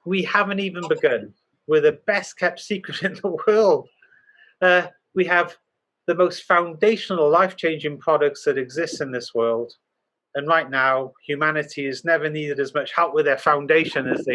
we haven't even begun. We're the best kept secret in the world. We have the most foundational, life-changing products that exist in this world. And right now, humanity has never needed as much help with their foundation as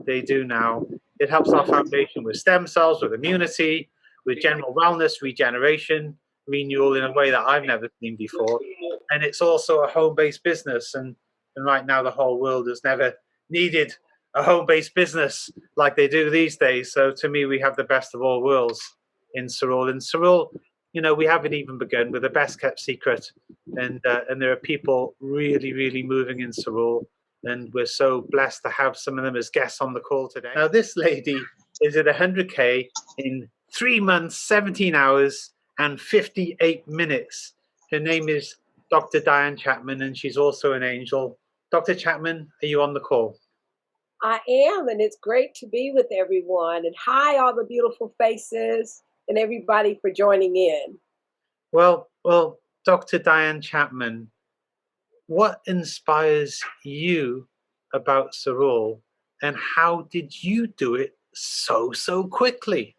they do now. It helps our foundation with stem cells, with immunity, with general wellness, regeneration, renewal in a way that I've never seen before. And it's also a home-based business. And right now, the whole world has never needed a home-based business like they do these days. So to me, we have the best of all worlds in Cerule. And Cerule, we haven't even begun. We're the best kept secret. And there are people really moving in Cerule. And we're so blessed to have some of them as guests on the call today. Now, this lady is at 100K in 3 months, 17 hours, and 58 minutes. Her name is Dr. Diane Chapman, and she's also an angel. Dr. Chapman, are you on the call? I am, and it's great to be with everyone. And hi, all the beautiful faces and everybody for joining in. Well, Dr. Diane Chapman, what inspires you about Cerule, and how did you do it so quickly?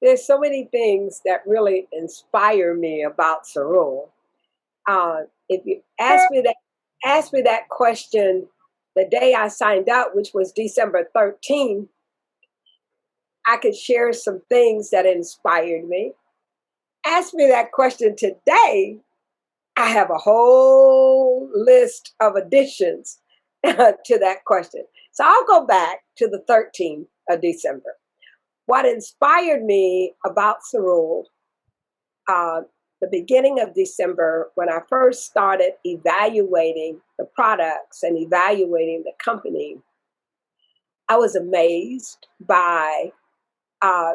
There's so many things that really inspire me about Cerule. If you ask me that question the day I signed up, which was December 13th, I could share some things that inspired me. Ask me that question today, I have a whole list of additions to that question. So I'll go back to the 13th of December. What inspired me about Cerule, the beginning of December, when I first started evaluating the products and evaluating the company, I was amazed by a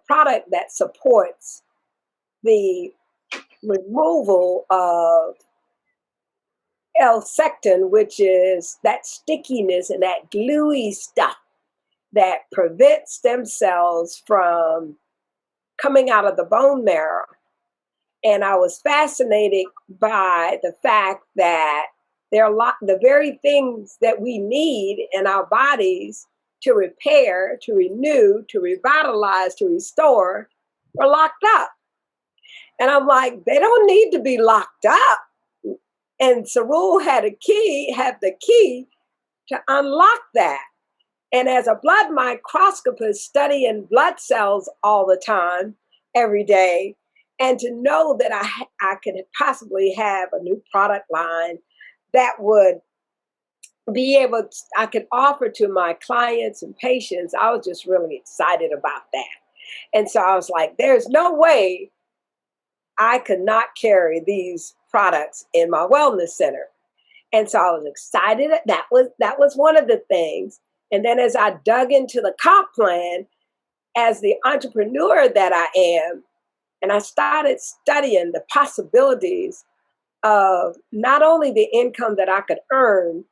product that supports the removal of L-sectin, which is that stickiness and that gluey stuff that prevents stem cells from coming out of the bone marrow. And I was fascinated by the fact that there are the very things that we need in our bodies to repair, to renew, to revitalize, to restore, are locked up. And I'm like, they don't need to be locked up. And Cerule had the key to unlock that. And as a blood microscopist studying blood cells all the time, every day, and to know that I could possibly have a new product line that would I could offer to my clients and patients, I was just really excited about that. And so I was like, there's no way I could not carry these products in my wellness center. And so I was excited. That was one of the things. And then as I dug into the comp plan, as the entrepreneur that I am, and I started studying the possibilities of not only the income that I could earn,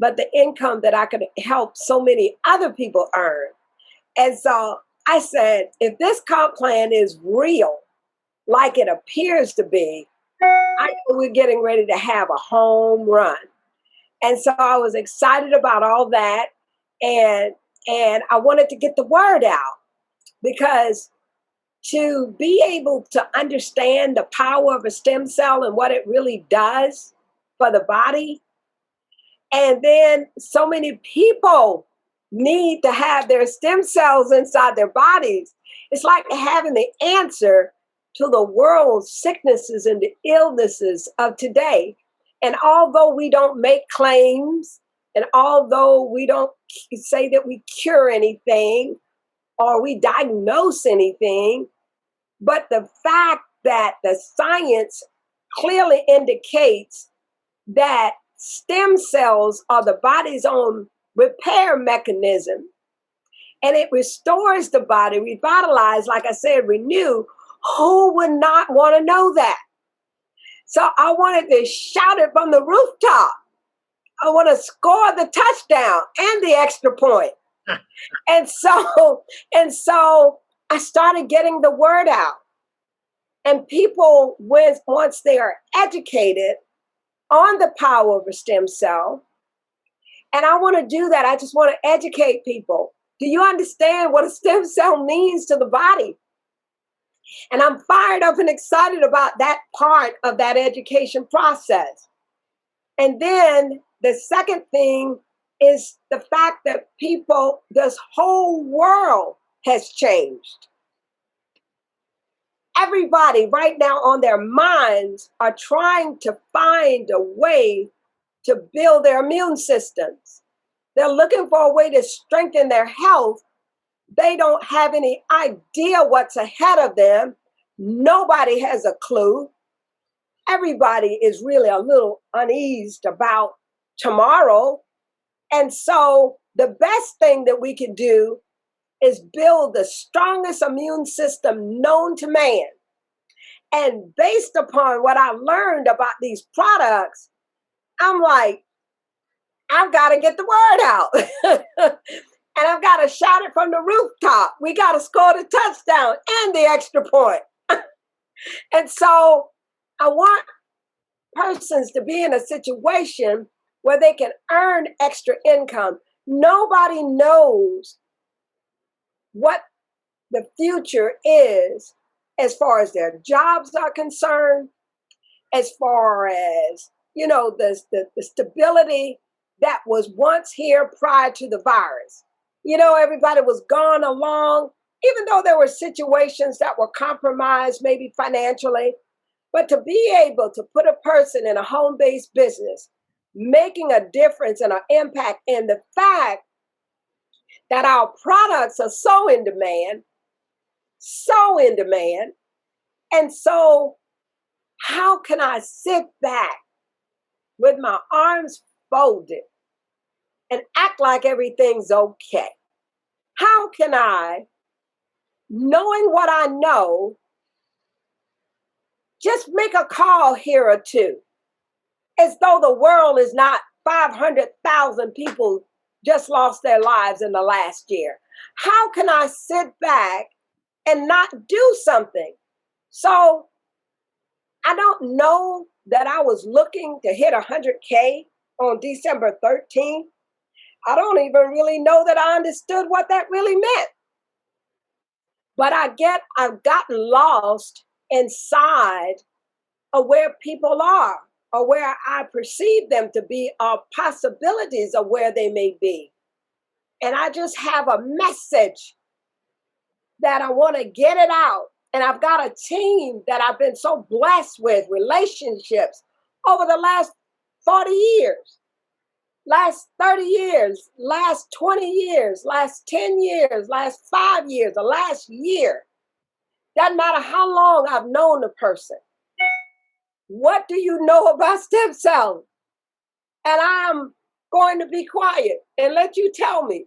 but the income that I could help so many other people earn. And so I said, if this comp plan is real, like it appears to be, I know we're getting ready to have a home run. And so I was excited about all that. And I wanted to get the word out, because to be able to understand the power of a stem cell and what it really does for the body. And then so many people need to have their stem cells inside their bodies. It's like having the answer to the world's sicknesses and the illnesses of today. And although we don't make claims, and although we don't say that we cure anything or we diagnose anything, but the fact that the science clearly indicates that stem cells are the body's own repair mechanism, and it restores the body, revitalize, like I said, renew. Who would not want to know that? So I wanted to shout it from the rooftop. I want to score the touchdown and the extra point. and so I started getting the word out. And people, once they are educated on the power of a stem cell, And I want to do that. I just want to educate people. Do you understand what a stem cell means to the body? And I'm fired up and excited about that part of that education process. And then the second thing is the fact that people, this whole world has changed. Everybody right now on their minds are trying to find a way to build their immune systems. They're looking for a way to strengthen their health. They don't have any idea what's ahead of them. Nobody has a clue. Everybody is really a little uneased about tomorrow. And so the best thing that we can do is build the strongest immune system known to man. And based upon what I learned about these products, I'm like, I've got to get the word out. And I've got to shout it from the rooftop. We got to score the touchdown and the extra point. And so I want persons to be in a situation where they can earn extra income. Nobody knows what the future is as far as their jobs are concerned, as far as, the stability that was once here prior to the virus. Everybody was gone along, even though there were situations that were compromised, maybe financially. But to be able to put a person in a home-based business, making a difference and an impact, and the fact that our products are so in demand. And so how can I sit back with my arms folded and act like everything's okay? How can I, knowing what I know, just make a call here or two, as though the world is not 500,000 people just lost their lives in the last year? How can I sit back and not do something? So I don't know that I was looking to hit 100K on December 13th. I don't even really know that I understood what that really meant. But I've gotten lost inside of where people are, or where I perceive them to be, or possibilities of where they may be. And I just have a message that I want to get it out. And I've got a team that I've been so blessed with, relationships over the last 40 years, last 30 years, last 20 years, last 10 years, last 5 years, the last year. Doesn't matter how long I've known the person. What do you know about stem cells? And I'm going to be quiet and let you tell me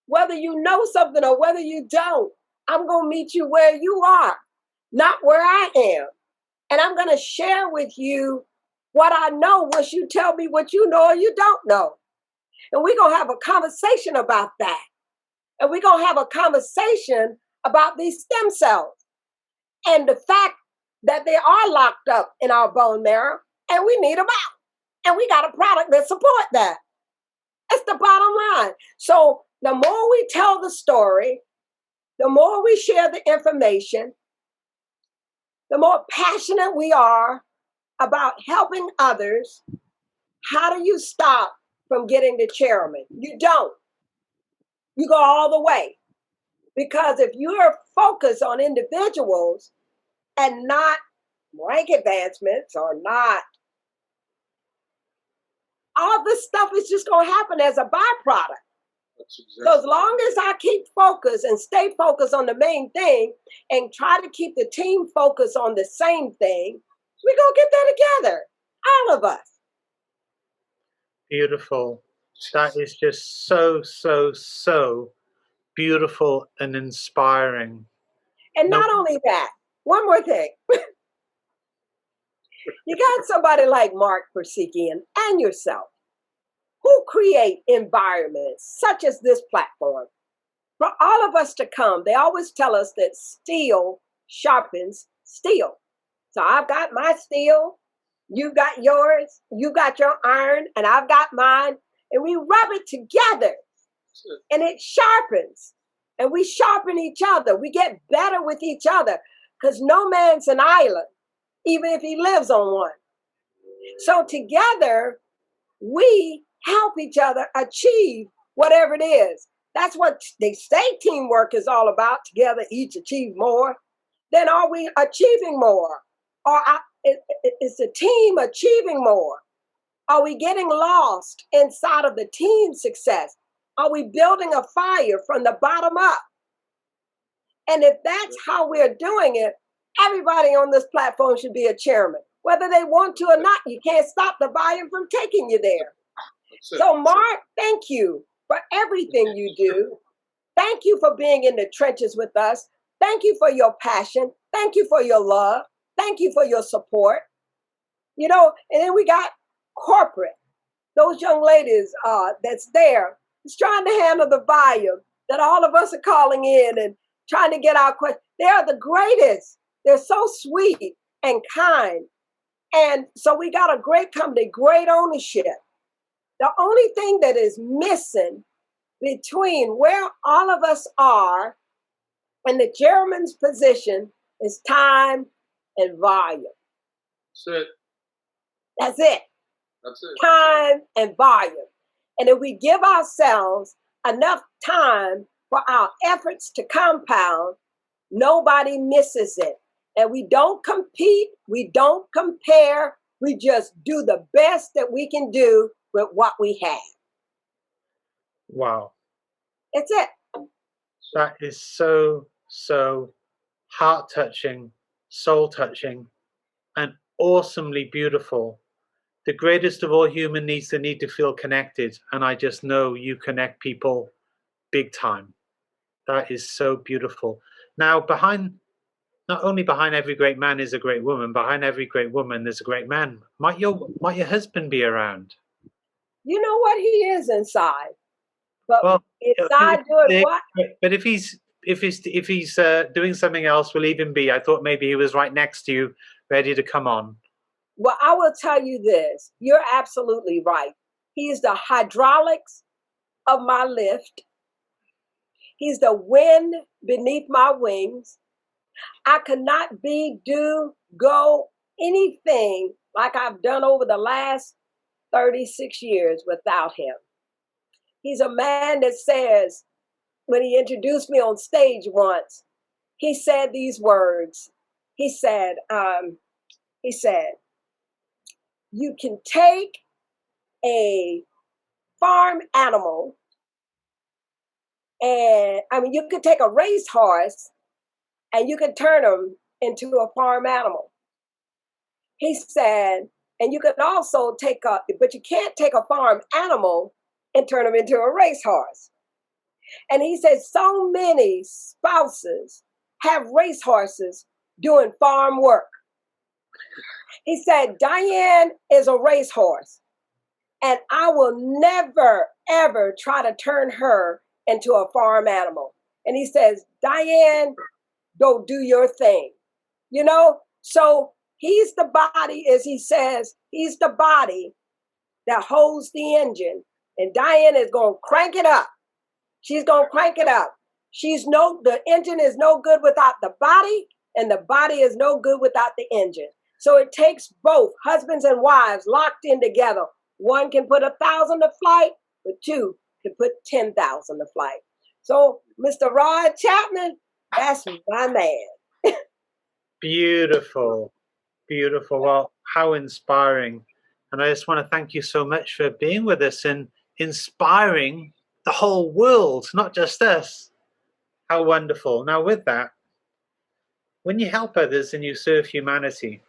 whether you know something or whether you don't. I'm going to meet you where you are, not where I am. And I'm going to share with you what I know once you tell me what you know or you don't know. And we're going to have a conversation about that. And we're going to have a conversation about these stem cells and the fact that they are locked up in our bone marrow and we need them out. And we got a product that supports that. That's the bottom line. So the more we tell the story, the more we share the information, the more passionate we are about helping others. How do you stop from getting to chairman? You don't. You go all the way. Because if you're focused on individuals and not rank advancements or not, all this stuff is just going to happen as a byproduct. So as long as I keep focused and stay focused on the main thing and try to keep the team focused on the same thing, we're going to get there together. All of us. Beautiful. That is just so, so, so beautiful and inspiring. And not only that, one more thing. You got somebody like Mark Persikian and yourself who create environments such as this platform for all of us to come. They always tell us that steel sharpens steel. So I've got my steel, you got yours, you got your iron, and I've got mine. and we rub it together, and it sharpens, and we sharpen each other. We get better with each other, because no man's an island, even if he lives on one. So together, we help each other achieve whatever it is. That's what they say teamwork is all about. Together, each achieve more. Then are we achieving more? Or is the team achieving more? Are we getting lost inside of the team success? Are we building a fire from the bottom up? And if that's how we're doing it, everybody on this platform should be a chairman. Whether they want to or not, you can't stop the volume from taking you there. So, Mark, thank you for everything you do. Thank you for being in the trenches with us. Thank you for your passion. Thank you for your love. Thank you for your support. You know, and then we got corporate. Those young ladies that's there, is trying to handle the volume that all of us are calling in and trying to get our questions. They are the greatest. They're so sweet and kind. And so we got a great company, great ownership. The only thing that is missing between where all of us are and the chairman's position is time and volume. That's it. That's it. That's it. Time and volume. And if we give ourselves enough time for our efforts to compound, nobody misses it. And we don't compete, we don't compare, we just do the best that we can do with what we have. Wow. That's it. That is so, so heart-touching, soul-touching, and awesomely beautiful. The greatest of all human needs, the need to feel connected. And I just know you connect people big time. That is so beautiful. Now, not only behind every great man is a great woman, behind every great woman there's a great man. Might your husband be around? You know what? He is inside. But Well, inside doing what? But if he's doing something else, we'll leave him be. I thought maybe he was right next to you, ready to come on. Well, I will tell you this. You're absolutely right. He's the hydraulics of my lift. He's the wind beneath my wings. I could not go anything like I've done over the last 36 years without him. He's a man that says, when he introduced me on stage once, he said these words. He said, you can take a farm animal and you could take a racehorse and you could turn him into a farm animal. He said, and you could also but you can't take a farm animal and turn him into a racehorse. And he said, so many spouses have racehorses doing farm work. He said, Diane is a racehorse, and I will never, ever try to turn her into a farm animal. And he says, Diane, go do your thing. You know, so he's the body, as he says, he's the body that holds the engine. And Diane is going to crank it up. She's going to crank it up. The engine is no good without the body, and the body is no good without the engine. So it takes both husbands and wives locked in together. One can put 1,000 to flight, but two can put 10,000 to flight. So Mr. Rod Chapman, that's my man. Beautiful, beautiful. Well, how inspiring. And I just want to thank you so much for being with us and inspiring the whole world, not just us. How wonderful. Now with that, when you help others and you serve humanity,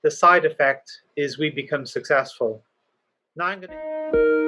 the side effect is we become successful. Now I'm going to